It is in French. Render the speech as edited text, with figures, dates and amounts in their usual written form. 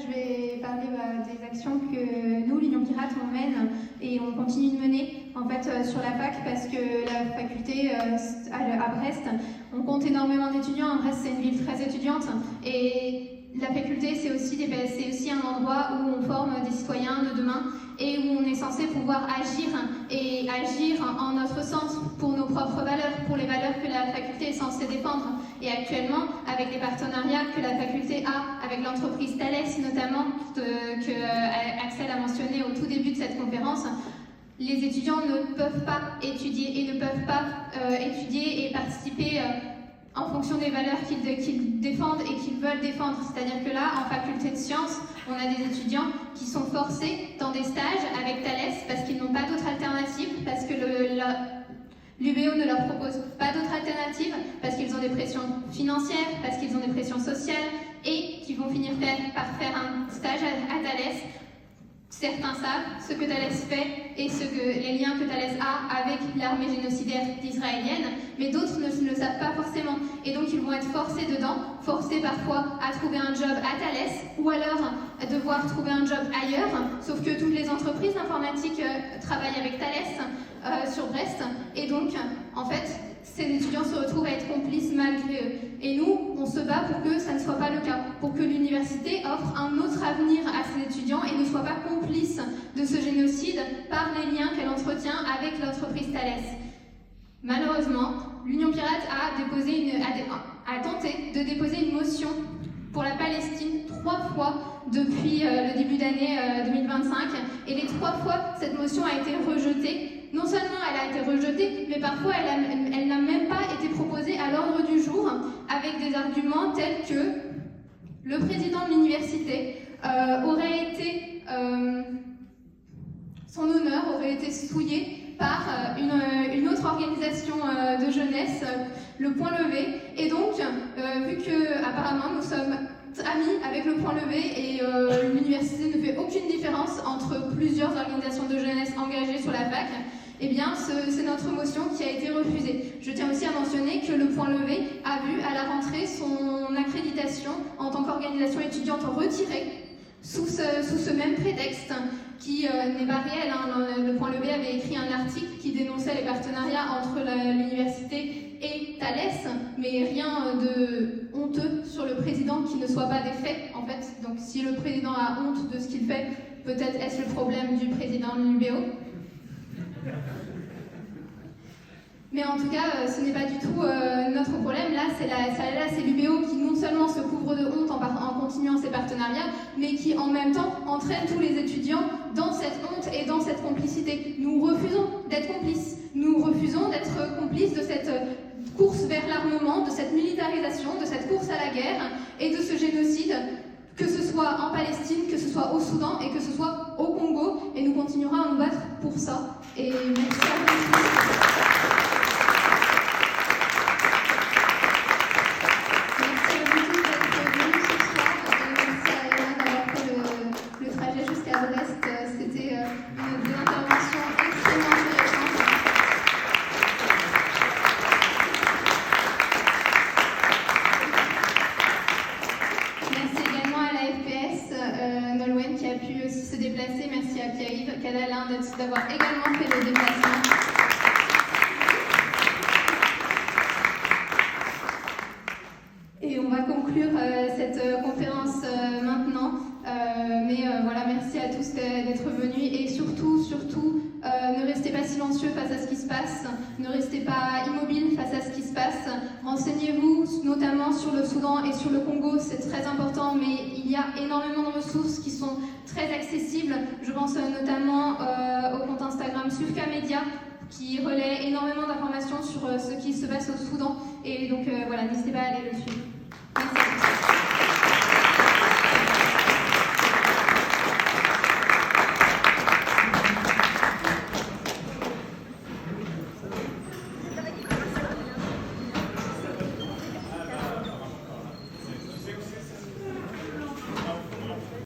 je vais parler des actions que nous, l'Union Pirate, on mène et on continue de mener en fait sur la fac, parce que la faculté à Brest, on compte énormément d'étudiants. Brest, c'est une ville très étudiante, et la faculté, c'est aussi un endroit où on forme des citoyens de demain et où on est censé pouvoir agir en notre sens pour nos propres valeurs, pour les valeurs que la faculté est censée défendre. Et actuellement, avec les partenariats que la faculté a avec l'entreprise Thales, notamment, que Axel a mentionné au tout début de cette conférence, les étudiants ne peuvent pas étudier et ne peuvent pas étudier et participer en fonction des valeurs qu'ils défendent et qu'ils veulent défendre. C'est-à-dire que là, en faculté de sciences, on a des étudiants qui sont forcés dans des stages avec Thales parce qu'ils n'ont pas d'autre alternative, parce que l'UBO ne leur propose pas d'autre alternative, parce qu'ils ont des pressions financières, parce qu'ils ont des pressions sociales, et qui vont finir par faire un stage à Thales. Certains savent ce que Thales fait et les liens que Thales a avec l'armée génocidaire israélienne, mais d'autres ne le savent pas forcément. Et donc ils vont être forcés dedans, forcés parfois à trouver un job à Thales, ou alors à devoir trouver un job ailleurs, sauf que toutes les entreprises informatiques travaillent avec Thales sur Brest, et donc en fait ces étudiants se retrouvent à être complices malgré eux. Et nous, on se bat pour que ça ne soit pas le cas, pour que l'université offre un autre avenir à ses étudiants et ne soit pas complice de ce génocide par les liens qu'elle entretient avec l'entreprise Thales. Malheureusement, l'Union Pirate a tenté de déposer une motion pour la Palestine 3 fois depuis le début d'année 2025, et les 3 fois, cette motion a été rejetée. Non seulement elle a été rejetée, mais parfois elle n'a même pas été proposée à l'ordre du jour, avec des arguments tels que le président de l'université son honneur aurait été souillé par une autre organisation de jeunesse, le Point Levé, et donc vu que apparemment nous sommes amis avec le Point Levé et l'université ne fait aucune différence entre plusieurs organisations de jeunesse engagées sur la fac, eh bien c'est notre motion qui a été refusée. Je tiens aussi à mentionner que le Point Levé a vu à la rentrée son accréditation en tant qu'organisation étudiante retirée sous ce même prétexte qui n'est pas réel. Le Point Levé avait écrit un article qui dénonçait les partenariats entre l'université et Thales, mais rien de honteux sur le président qui ne soit pas des faits, en fait. Donc si le président a honte de ce qu'il fait, peut-être est-ce le problème du président de l'UBO. Mais en tout cas, ce n'est pas du tout notre problème. Là, c'est l'UBO qui non seulement se couvre de honte en continuant ses partenariats, mais qui en même temps entraîne tous les étudiants dans cette honte et dans cette complicité. Nous refusons d'être complices. Nous refusons d'être complices de cette course vers l'armement, de cette militarisation, de cette course à la guerre et de ce génocide, que ce soit en Palestine, que ce soit au Soudan et que ce soit au Congo. Et nous continuerons à nous battre pour ça. Et merci à vous. Merci à Pierre-Yves Cadalin d'avoir également fait le déplacement. Et on va conclure cette conférence maintenant. Voilà, merci à tous d'être venus, et surtout, ne restez pas silencieux face à ce qui se passe, ne restez pas immobile face à ce qui se passe. Renseignez-vous notamment sur le Soudan et sur le Congo, c'est très important, mais il y a énormément de ressources qui sont très accessibles. Je pense notamment au compte Instagram Sufka Media, qui relaie énormément d'informations sur ce qui se passe au Soudan. Et donc voilà, n'hésitez pas à aller le suivre. Merci à tous.